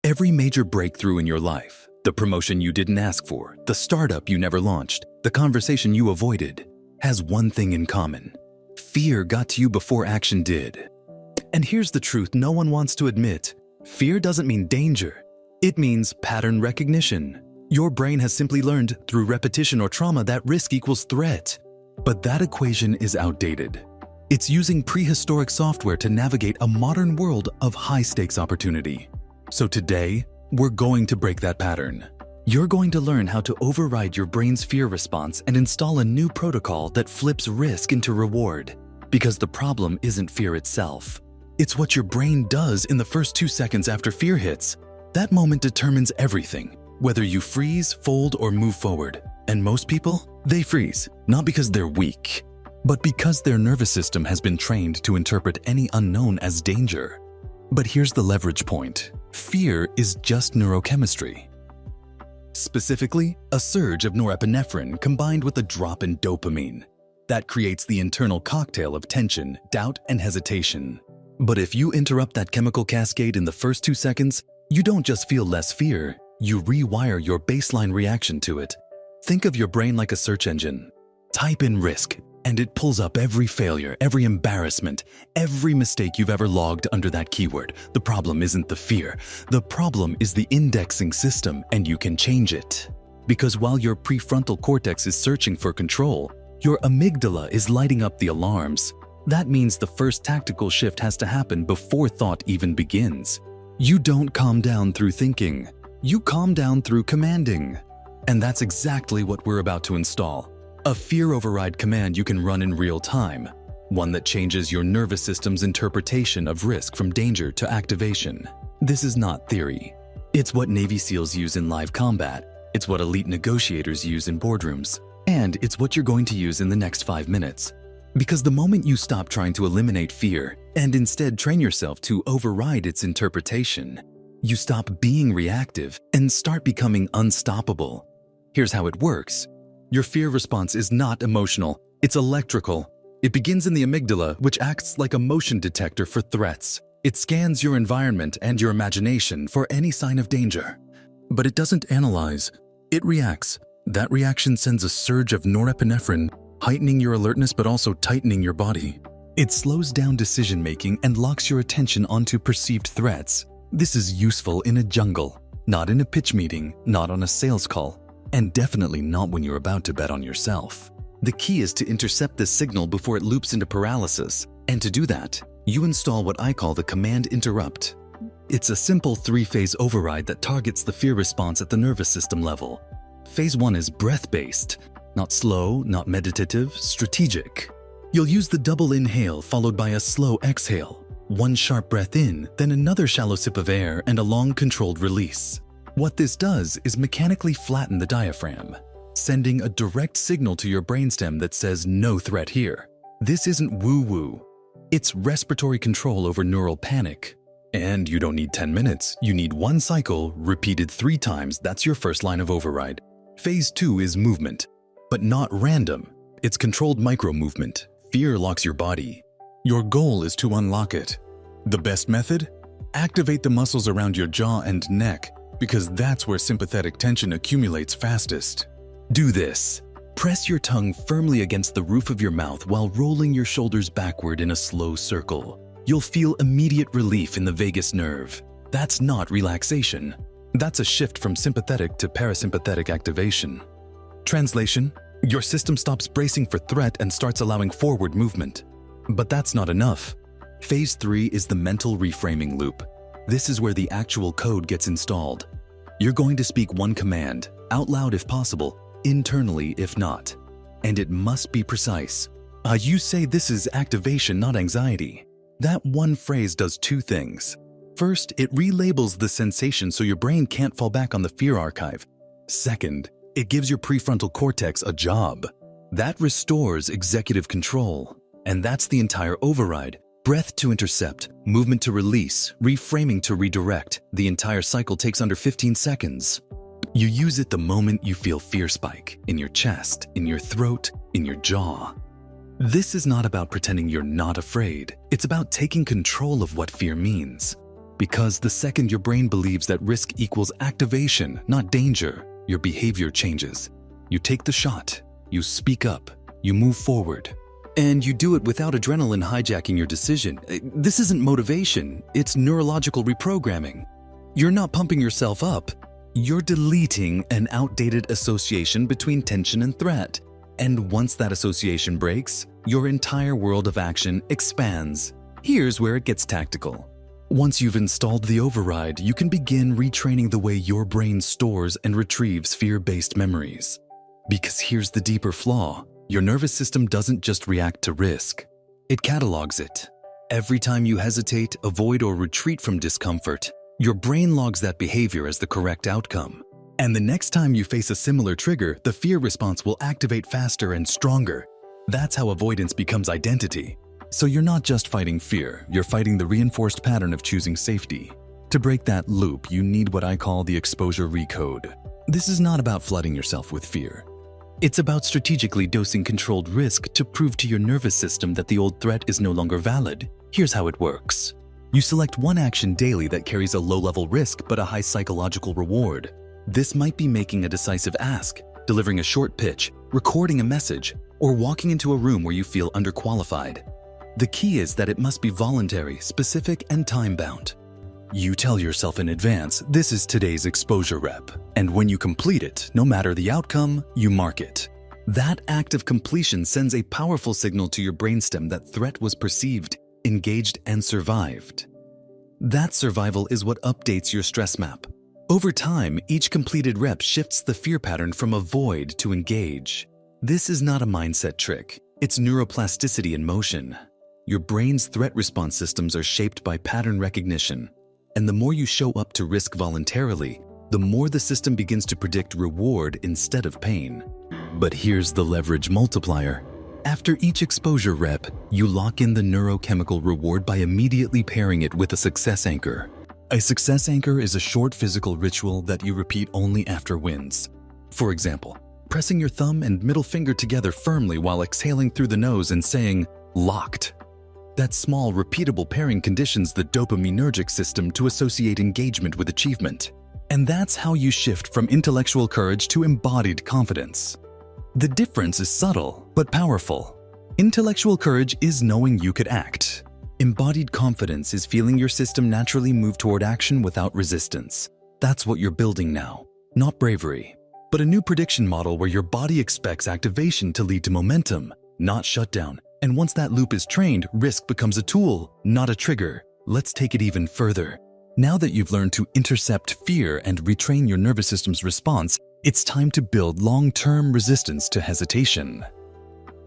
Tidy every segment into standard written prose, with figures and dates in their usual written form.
Every major breakthrough in your life, the promotion you didn't ask for, the startup you never launched, the conversation you avoided, has one thing in common. Fear got to you before action did. And here's the truth no one wants to admit. Fear doesn't mean danger. It means pattern recognition. Your brain has simply learned through repetition or trauma that risk equals threat. But that equation is outdated. It's using prehistoric software to navigate a modern world of high-stakes opportunity. So today, we're going to break that pattern. You're going to learn how to override your brain's fear response and install a new protocol that flips risk into reward. Because the problem isn't fear itself. It's what your brain does in the first 2 seconds after fear hits. That moment determines everything, whether you freeze, fold, or move forward. And most people, they freeze, not because they're weak, but because their nervous system has been trained to interpret any unknown as danger. But here's the leverage point. Fear is just neurochemistry. Specifically, a surge of norepinephrine combined with a drop in dopamine. That creates the internal cocktail of tension, doubt, and hesitation. But if you interrupt that chemical cascade in the first 2 seconds, you don't just feel less fear, you rewire your baseline reaction to it. Think of your brain like a search engine. Type in risk, and it pulls up every failure, every embarrassment, every mistake you've ever logged under that keyword. The problem isn't the fear. The problem is the indexing system, and you can change it. Because while your prefrontal cortex is searching for control, your amygdala is lighting up the alarms. That means the first tactical shift has to happen before thought even begins. You don't calm down through thinking. You calm down through commanding. And that's exactly what we're about to install. A fear override command you can run in real time. One that changes your nervous system's interpretation of risk from danger to activation. This is not theory. It's what Navy SEALs use in live combat. It's what elite negotiators use in boardrooms. And it's what you're going to use in the next 5 minutes. Because the moment you stop trying to eliminate fear and instead train yourself to override its interpretation, you stop being reactive and start becoming unstoppable. Here's how it works. Your fear response is not emotional, it's electrical. It begins in the amygdala, which acts like a motion detector for threats. It scans your environment and your imagination for any sign of danger. But it doesn't analyze, it reacts. That reaction sends a surge of norepinephrine, heightening your alertness but also tightening your body. It slows down decision-making and locks your attention onto perceived threats. This is useful in a jungle, not in a pitch meeting, not on a sales call, and definitely not when you're about to bet on yourself. The key is to intercept this signal before it loops into paralysis, and to do that, you install what I call the command interrupt. It's a simple 3-phase override that targets the fear response at the nervous system level. Phase 1 is breath-based, not slow, not meditative, strategic. You'll use the double inhale followed by a slow exhale. One sharp breath in, then another shallow sip of air and a long controlled release. What this does is mechanically flatten the diaphragm, sending a direct signal to your brainstem that says no threat here. This isn't woo-woo. It's respiratory control over neural panic. And you don't need 10 minutes, you need 1 cycle repeated 3 times. That's your first line of override. Phase 2 is movement, but not random. It's controlled micro-movement. Fear locks your body. Your goal is to unlock it. The best method? Activate the muscles around your jaw and neck, because that's where sympathetic tension accumulates fastest. Do this. Press your tongue firmly against the roof of your mouth while rolling your shoulders backward in a slow circle. You'll feel immediate relief in the vagus nerve. That's not relaxation. That's a shift from sympathetic to parasympathetic activation. Translation: your system stops bracing for threat and starts allowing forward movement. But that's not enough. Phase 3 is the mental reframing loop. This is where the actual code gets installed. You're going to speak one command, out loud if possible, internally if not. And it must be precise. You say this is activation, not anxiety. That one phrase does 2 things. First, it relabels the sensation so your brain can't fall back on the fear archive. Second, it gives your prefrontal cortex a job. That restores executive control. And that's the entire override. Breath to intercept, movement to release, reframing to redirect. The entire cycle takes under 15 seconds. You use it the moment you feel fear spike, in your chest, in your throat, in your jaw. This is not about pretending you're not afraid. It's about taking control of what fear means. Because the second your brain believes that risk equals activation, not danger, your behavior changes. You take the shot, you speak up, you move forward. And you do it without adrenaline hijacking your decision. This isn't motivation, it's neurological reprogramming. You're not pumping yourself up, you're deleting an outdated association between tension and threat. And once that association breaks, your entire world of action expands. Here's where it gets tactical. Once you've installed the override, you can begin retraining the way your brain stores and retrieves fear-based memories. Because here's the deeper flaw. Your nervous system doesn't just react to risk. It catalogs it. Every time you hesitate, avoid, or retreat from discomfort, your brain logs that behavior as the correct outcome. And the next time you face a similar trigger, the fear response will activate faster and stronger. That's how avoidance becomes identity. So you're not just fighting fear, you're fighting the reinforced pattern of choosing safety. To break that loop, you need what I call the exposure recode. This is not about flooding yourself with fear. It's about strategically dosing controlled risk to prove to your nervous system that the old threat is no longer valid. Here's how it works. You select one action daily that carries a low-level risk but a high psychological reward. This might be making a decisive ask, delivering a short pitch, recording a message, or walking into a room where you feel underqualified. The key is that it must be voluntary, specific, and time-bound. You tell yourself in advance, this is today's exposure rep, and when you complete it, no matter the outcome, you mark it. That act of completion sends a powerful signal to your brainstem that threat was perceived, engaged, and survived. That survival is what updates your stress map. Over time, each completed rep shifts the fear pattern from avoid to engage. This is not a mindset trick, it's neuroplasticity in motion. Your brain's threat response systems are shaped by pattern recognition. And the more you show up to risk voluntarily, the more the system begins to predict reward instead of pain. But here's the leverage multiplier. After each exposure rep, you lock in the neurochemical reward by immediately pairing it with a success anchor. A success anchor is a short physical ritual that you repeat only after wins. For example, pressing your thumb and middle finger together firmly while exhaling through the nose and saying, "Locked." That small, repeatable pairing conditions the dopaminergic system to associate engagement with achievement. And that's how you shift from intellectual courage to embodied confidence. The difference is subtle, but powerful. Intellectual courage is knowing you could act. Embodied confidence is feeling your system naturally move toward action without resistance. That's what you're building now, not bravery, but a new prediction model where your body expects activation to lead to momentum, not shutdown. And once that loop is trained, risk becomes a tool, not a trigger. Let's take it even further. Now that you've learned to intercept fear and retrain your nervous system's response, it's time to build long-term resistance to hesitation.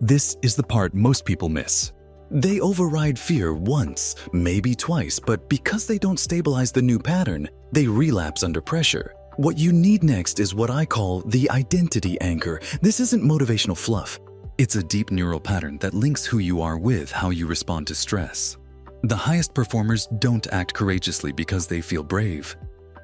This is the part most people miss. They override fear once, maybe twice, but because they don't stabilize the new pattern, they relapse under pressure. What you need next is what I call the identity anchor. This isn't motivational fluff. It's a deep neural pattern that links who you are with how you respond to stress. The highest performers don't act courageously because they feel brave.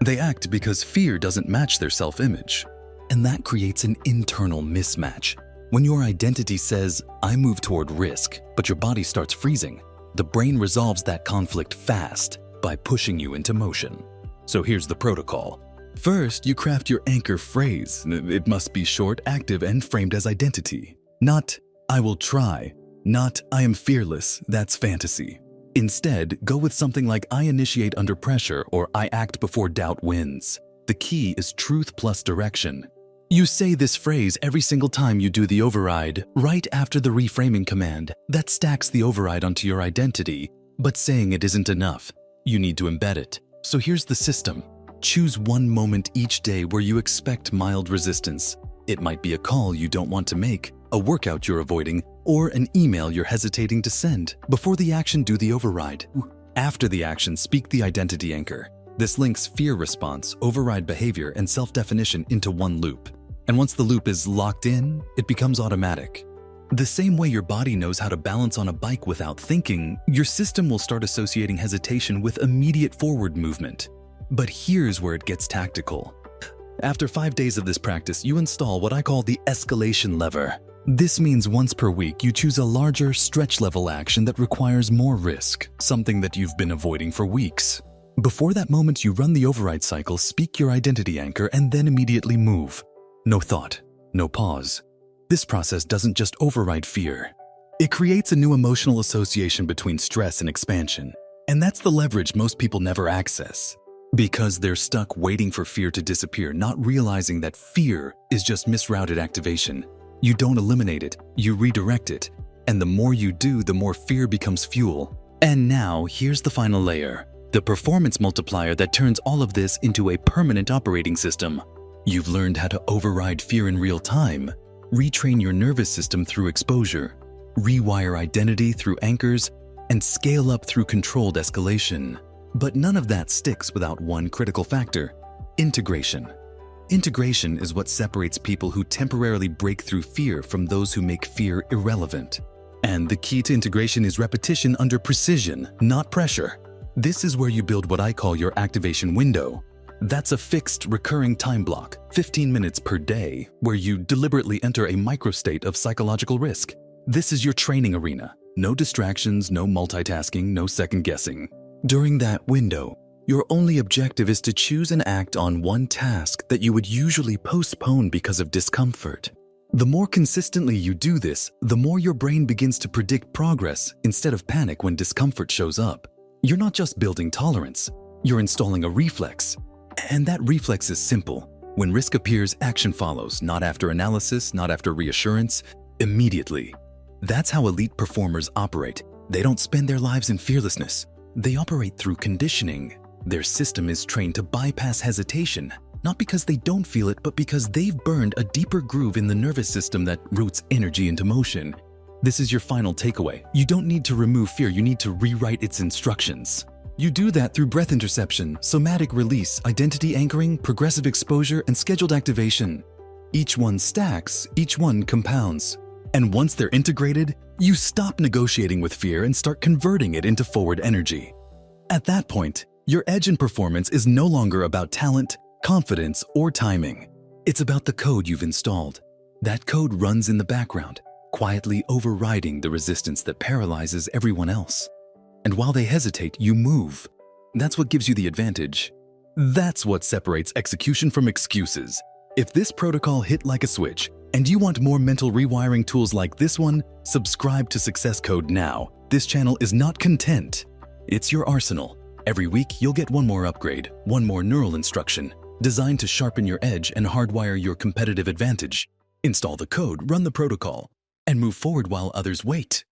They act because fear doesn't match their self-image. And that creates an internal mismatch. When your identity says, "I move toward risk," but your body starts freezing, the brain resolves that conflict fast by pushing you into motion. So here's the protocol. First, you craft your anchor phrase. It must be short, active, and framed as identity. Not, "I will try," not, "I am fearless," that's fantasy. Instead, go with something like, "I initiate under pressure," or "I act before doubt wins." The key is truth plus direction. You say this phrase every single time you do the override, right after the reframing command. That stacks the override onto your identity, but saying it isn't enough. You need to embed it. So here's the system. Choose one moment each day where you expect mild resistance. It might be a call you don't want to make, a workout you're avoiding, or an email you're hesitating to send. Before the action, do the override. After the action, speak the identity anchor. This links fear response, override behavior, and self-definition into one loop. And once the loop is locked in, it becomes automatic. The same way your body knows how to balance on a bike without thinking, your system will start associating hesitation with immediate forward movement. But here's where it gets tactical. After 5 days of this practice, you install what I call the escalation lever. This means once per week, you choose a larger stretch level action that requires more risk, something that you've been avoiding for weeks. Before that moment, you run the override cycle, speak your identity anchor, and then immediately move. No thought, no pause. This process doesn't just override fear. It creates a new emotional association between stress and expansion. And that's the leverage most people never access. Because they're stuck waiting for fear to disappear, not realizing that fear is just misrouted activation. You don't eliminate it, you redirect it. And the more you do, the more fear becomes fuel. And now, here's the final layer. The performance multiplier that turns all of this into a permanent operating system. You've learned how to override fear in real time, retrain your nervous system through exposure, rewire identity through anchors, and scale up through controlled escalation. But none of that sticks without one critical factor: integration. Integration is what separates people who temporarily break through fear from those who make fear irrelevant. And the key to integration is repetition under precision, not pressure. This is where you build what I call your activation window. That's a fixed, recurring time block, 15 minutes per day, where you deliberately enter a microstate of psychological risk. This is your training arena. No distractions, no multitasking, no second guessing. During that window, your only objective is to choose and act on one task that you would usually postpone because of discomfort. The more consistently you do this, the more your brain begins to predict progress instead of panic when discomfort shows up. You're not just building tolerance, you're installing a reflex. And that reflex is simple. When risk appears, action follows, not after analysis, not after reassurance, immediately. That's how elite performers operate. They don't spend their lives in fearlessness. They operate through conditioning. Their system is trained to bypass hesitation, not because they don't feel it, but because they've burned a deeper groove in the nervous system that routes energy into motion. This is your final takeaway. You don't need to remove fear, you need to rewrite its instructions. You do that through breath interception, somatic release, identity anchoring, progressive exposure, and scheduled activation. Each one stacks, each one compounds. And once they're integrated, you stop negotiating with fear and start converting it into forward energy. At that point, your edge in performance is no longer about talent, confidence, or timing. It's about the code you've installed. That code runs in the background, quietly overriding the resistance that paralyzes everyone else. And while they hesitate, you move. That's what gives you the advantage. That's what separates execution from excuses. If this protocol hit like a switch, and you want more mental rewiring tools like this one, subscribe to Success Code now. This channel is not content. It's your arsenal. Every week, you'll get one more upgrade, one more neural instruction, designed to sharpen your edge and hardwire your competitive advantage. Install the code, run the protocol, and move forward while others wait.